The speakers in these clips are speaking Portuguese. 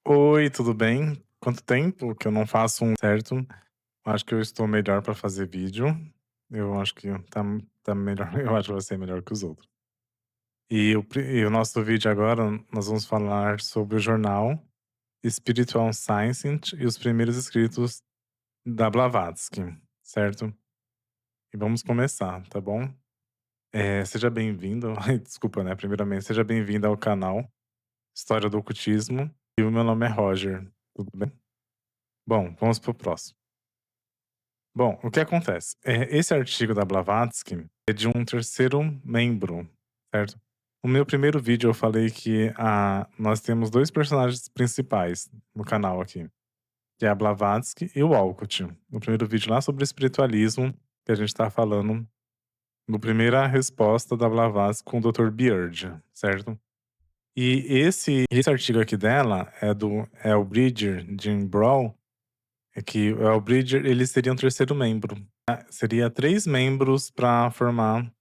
Oi, tudo bem? Quanto tempo que eu não faço um certo? Acho que eu estou melhor para fazer vídeo. Eu acho que tá melhor. Eu acho que vai ser melhor que os outros. E o nosso vídeo agora, nós vamos falar sobre o jornal Spiritual Science e os primeiros escritos da Blavatsky, certo? E vamos começar, tá bom? Seja bem-vindo. Ai, desculpa, né? Primeiramente, seja bem-vindo ao canal História do Ocultismo. E o meu nome é Roger, tudo bem? Bom, vamos pro próximo. Bom, o que acontece? Esse artigo da Blavatsky é de um terceiro membro, certo? No meu primeiro vídeo eu falei que nós temos dois personagens principais no canal aqui, que é a Blavatsky e o Walcott. No primeiro vídeo lá sobre espiritualismo, que a gente tá falando no primeira resposta da Blavatsky com o Dr. Beard, certo? E esse artigo aqui dela é do Elbridger Jim Brown, é que o Elbridger ele seria um terceiro membro. Seria 3 membros para formar,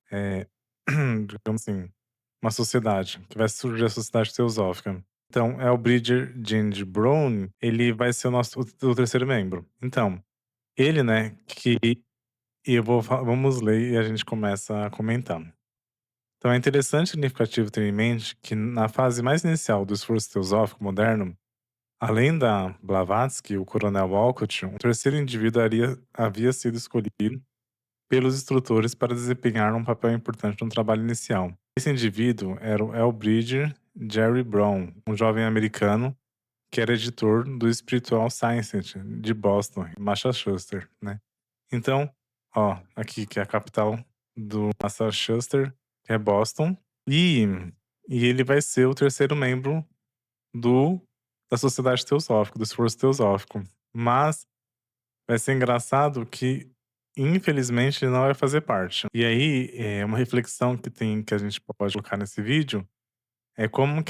digamos assim, uma sociedade, que vai surgir a Sociedade Teosófica. Então, é o Bridger Ginger Brown, ele vai ser o terceiro membro. Então, ele, né, que e eu vamos ler e a gente começa a comentar. Então é interessante e significativo ter em mente que na fase mais inicial do esforço teosófico moderno, além da Blavatsky, o coronel Walcott, um terceiro indivíduo havia sido escolhido pelos instrutores para desempenhar um papel importante no trabalho inicial. Esse indivíduo era o Elbridger Jerry Brown, um jovem americano que era editor do Spiritual Science de Boston, em Massachusetts, né? Então, ó, aqui que é a capital do Massachusetts, que é Boston, e, e ele vai ser o terceiro membro do da Sociedade Teosófica, do Esforço Teosófico. Mas vai ser engraçado que, infelizmente, ele não vai fazer parte. E aí, uma reflexão que a gente pode colocar nesse vídeo é como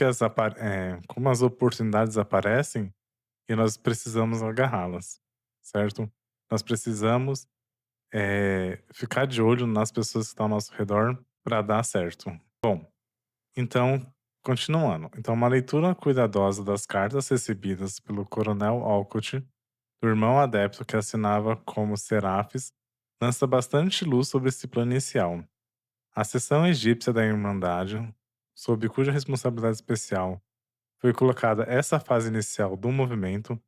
as oportunidades aparecem e nós precisamos agarrá-las, certo? Nós precisamos, ficar de olho nas pessoas que estão ao nosso redor para dar certo. Bom, então, continuando. Então, uma leitura cuidadosa das cartas recebidas pelo Coronel Alcott do irmão adepto que assinava como Serafes, lança bastante luz sobre esse plano inicial. A seção egípcia da Irmandade, sob cuja responsabilidade especial foi colocada essa fase inicial do movimento,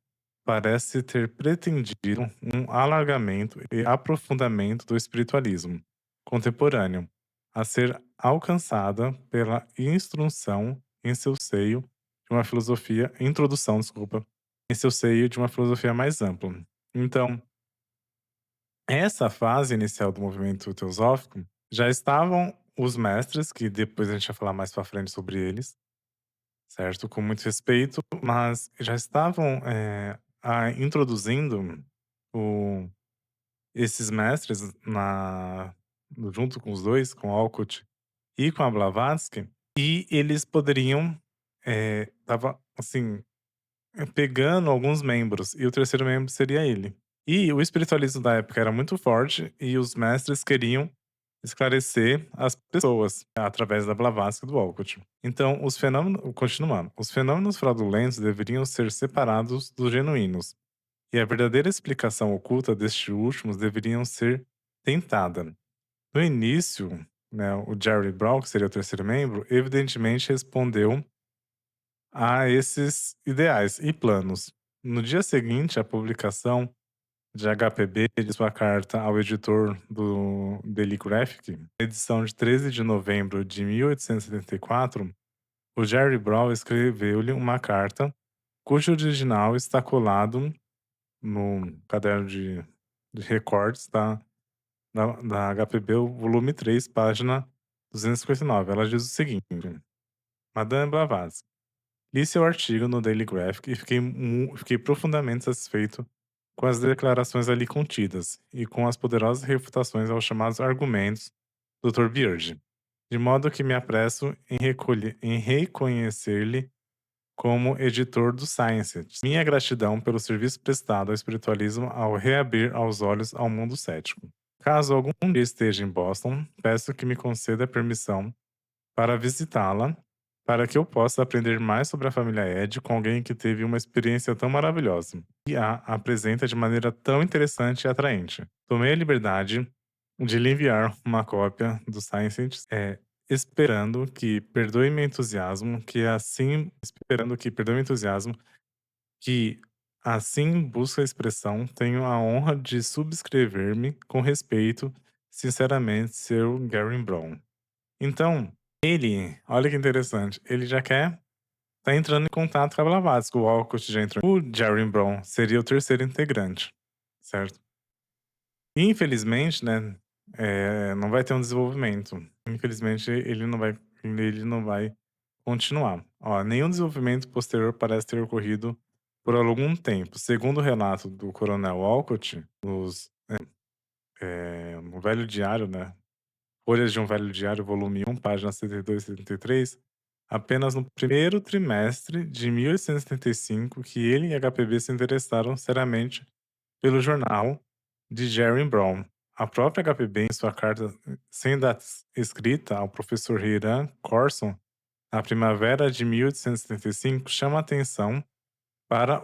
parece ter pretendido um alargamento e aprofundamento do espiritualismo contemporâneo, a ser alcançada pela instrução em seu seio de uma filosofia, introdução, desculpa, em seu seio de uma filosofia mais ampla. Então, essa fase inicial do movimento teosófico já estavam os mestres, que depois a gente vai falar mais pra frente sobre eles, certo? Com muito respeito, mas já estavam introduzindo o- esses mestres junto com os dois, com Alcott e com a Blavatsky, e eles poderiam, tava assim, pegando alguns membros, e o terceiro membro seria ele. E o espiritualismo da época era muito forte e os mestres queriam esclarecer as pessoas através da Blavatsky e do Walcott. Então, continuando, os fenômenos fraudulentos deveriam ser separados dos genuínos, e a verdadeira explicação oculta destes últimos deveriam ser tentada. No início, né, o Jerry Brown, que seria o terceiro membro, evidentemente respondeu a esses ideais e planos. No dia seguinte à publicação de HPB de sua carta ao editor do Daily Graphic, edição de 13 de novembro de 1874, o Jerry Brown escreveu-lhe uma carta cujo original está colado no caderno de recortes da HPB, o volume 3, página 259. Ela diz o seguinte: Madame Blavatsky, li seu artigo no Daily Graphic e fiquei profundamente satisfeito com as declarações ali contidas e com as poderosas refutações aos chamados argumentos do Dr. Beard, de modo que me apresso em reconhecer-lhe como editor do Science. Minha gratidão pelo serviço prestado ao espiritualismo ao reabrir aos olhos ao mundo cético. Caso algum dia esteja em Boston, peço que me conceda permissão para visitá-la, para que eu possa aprender mais sobre a família Ed com alguém que teve uma experiência tão maravilhosa e a apresenta de maneira tão interessante e atraente. Tomei a liberdade de lhe enviar uma cópia do Science, esperando que perdoe meu entusiasmo, que assim busca a expressão, tenho a honra de subscrever-me com respeito, sinceramente, seu Gary Brown. Então, ele, olha que interessante, ele já quer tá entrando em contato com a Blavatsky, o Walcott já entrou. O Jerry Brown seria o terceiro integrante, certo? Infelizmente, né, não vai ter um desenvolvimento. Infelizmente, ele não vai continuar. Ó, nenhum desenvolvimento posterior parece ter ocorrido por algum tempo. Segundo o relato do coronel Walcott, no velho diário, né, Folhas de um Velho Diário, volume 1, páginas 72 e 73, apenas no primeiro trimestre de 1875 que ele e a HPB se interessaram seriamente pelo jornal de Jerry Brown. A própria HPB, em sua carta sem data escrita ao professor Hiram Corson, na primavera de 1875, chama atenção para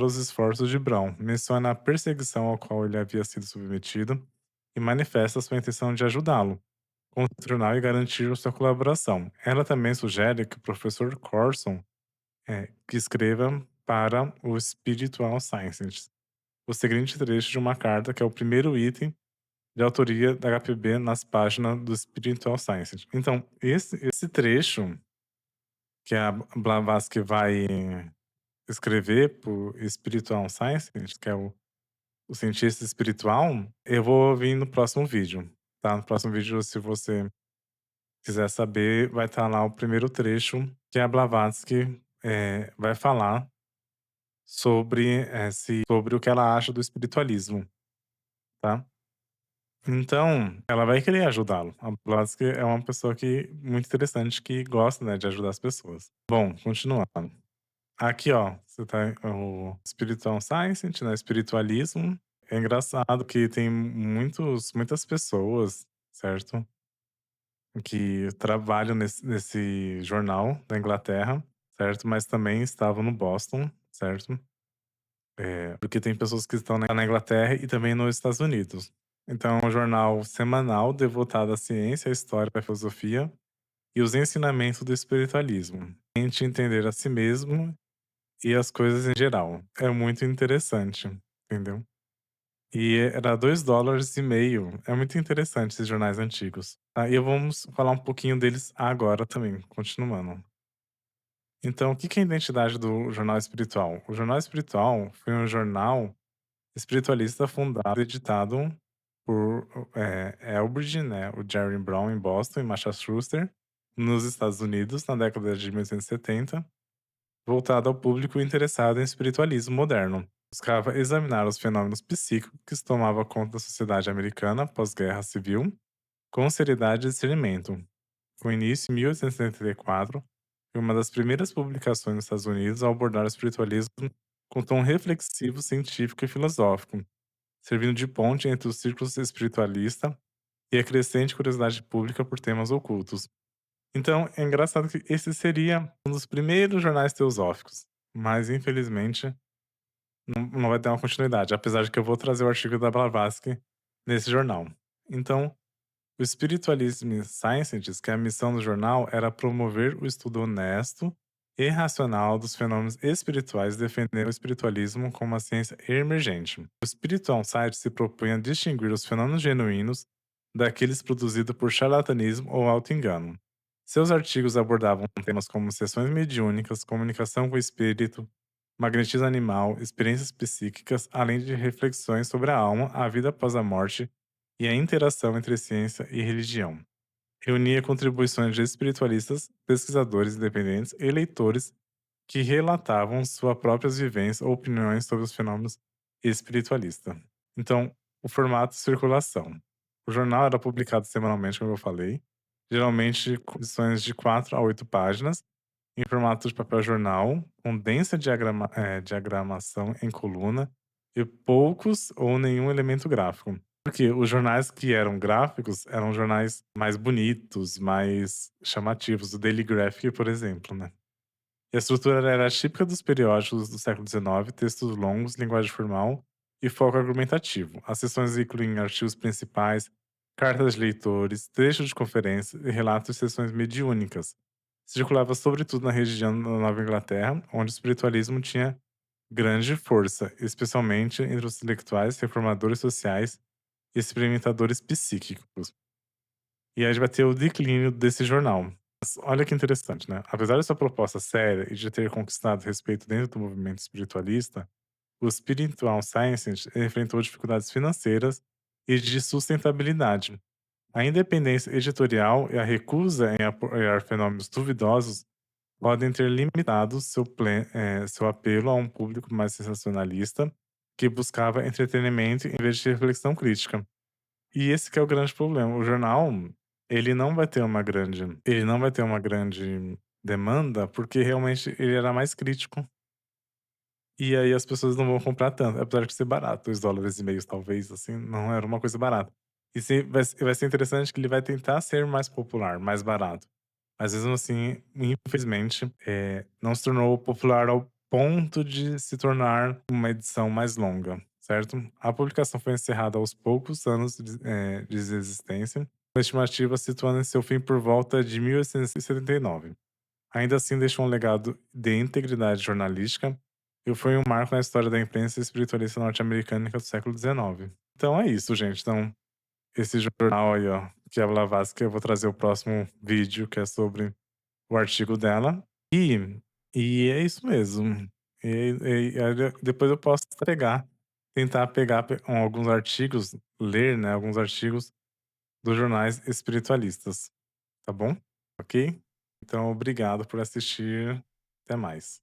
os esforços de Brown, menciona a perseguição ao qual ele havia sido submetido e manifesta sua intenção de ajudá-lo contornar e garantir sua colaboração. Ela também sugere que o professor Corson que escreva para o Spiritual Sciences o seguinte trecho de uma carta que é o primeiro item de autoria da HPB nas páginas do Spiritual Sciences. Então, esse trecho que a Blavatsky vai escrever para o Spiritual Sciences, que é o cientista espiritual, eu vou vir no próximo vídeo, tá? No próximo vídeo, se você quiser saber, vai estar lá o primeiro trecho que a Blavatsky vai falar sobre o que ela acha do espiritualismo, tá? Então, ela vai querer ajudá-lo. A Blavatsky é uma pessoa que muito interessante que gosta, né, de ajudar as pessoas. Bom, continuando. Aqui, ó, você tá o Spiritual Science, né, espiritualismo. É engraçado que tem muitas pessoas, certo? Que trabalham nesse jornal da Inglaterra, certo? Mas também estavam no Boston, certo? Porque tem pessoas que estão na Inglaterra e também nos Estados Unidos. Então, é um jornal semanal devotado à ciência, à história, à filosofia e os ensinamentos do espiritualismo. Tente entender a si mesmo e as coisas em geral. É muito interessante, entendeu? E era $2,50. É muito interessante esses jornais antigos. Tá? E vamos falar um pouquinho deles agora também, continuando. Então, o que que é a identidade do Jornal Espiritual? O Jornal Espiritual foi um jornal espiritualista fundado e editado por Elbridge, né, o Jerry Brown, em Boston, em Massachusetts, nos Estados Unidos, na década de 1870, voltado ao público interessado em espiritualismo moderno. Buscava examinar os fenômenos psíquicos que tomavam conta da sociedade americana pós-guerra civil com seriedade e discernimento. Com início em 1874, foi uma das primeiras publicações nos Estados Unidos a abordar o espiritualismo com tom reflexivo, científico e filosófico, servindo de ponte entre os círculos espiritualista e a crescente curiosidade pública por temas ocultos. Então, é engraçado que esse seria um dos primeiros jornais teosóficos, mas infelizmente não vai ter uma continuidade, apesar de que eu vou trazer o artigo da Blavatsky nesse jornal. Então, o Spiritualism Science diz que a missão do jornal era promover o estudo honesto e racional dos fenômenos espirituais, defendendo o espiritualismo como uma ciência emergente. O Spiritual Science se propõe a distinguir os fenômenos genuínos daqueles produzidos por charlatanismo ou auto-engano. Seus artigos abordavam temas como sessões mediúnicas, comunicação com o espírito, magnetismo animal, experiências psíquicas, além de reflexões sobre a alma, a vida após a morte e a interação entre ciência e religião. Reunia contribuições de espiritualistas, pesquisadores independentes e leitores que relatavam suas próprias vivências ou opiniões sobre os fenômenos espiritualistas. Então, o formato de circulação. O jornal era publicado semanalmente, como eu falei, geralmente com edições de 4 a 8 páginas, em formato de papel jornal, com densa diagramação em coluna e poucos ou nenhum elemento gráfico. Porque os jornais que eram gráficos eram jornais mais bonitos, mais chamativos, o Daily Graphic, por exemplo, né. E a estrutura era típica dos periódicos do século XIX, textos longos, linguagem formal e foco argumentativo. As seções incluem artigos principais, cartas de leitores, trechos de conferências e relatos de sessões mediúnicas. Circulava sobretudo na região da Nova Inglaterra, onde o espiritualismo tinha grande força, especialmente entre os intelectuais, reformadores sociais e experimentadores psíquicos. E aí a gente vai ter o declínio desse jornal. Mas olha que interessante, né? Apesar de sua proposta séria e de ter conquistado respeito dentro do movimento espiritualista, o Spiritual Science enfrentou dificuldades financeiras e de sustentabilidade. A independência editorial e a recusa em apoiar fenômenos duvidosos podem ter limitado seu apelo a um público mais sensacionalista que buscava entretenimento em vez de reflexão crítica. E esse que é o grande problema. O jornal, ele não vai ter uma grande demanda, porque realmente ele era mais crítico. E aí as pessoas não vão comprar tanto, apesar de ser barato, $2,50 talvez, assim, não era uma coisa barata. E se vai ser interessante que ele vai tentar ser mais popular, mais barato. Mas mesmo assim, infelizmente, não se tornou popular ao ponto de se tornar uma edição mais longa, certo? A publicação foi encerrada aos poucos anos de existência, com a estimativa situando em seu fim por volta de 1879. Ainda assim, deixou um legado de integridade jornalística e foi um marco na história da imprensa espiritualista norte-americana do século XIX. Então é isso, gente. Então, esse jornal aí, ó, que é a Blavatsky, eu vou trazer o próximo vídeo, que é sobre o artigo dela. E, e é isso mesmo. Depois eu posso tentar pegar alguns artigos, ler, né, alguns artigos dos jornais espiritualistas, tá bom? Ok? Então, obrigado por assistir. Até mais.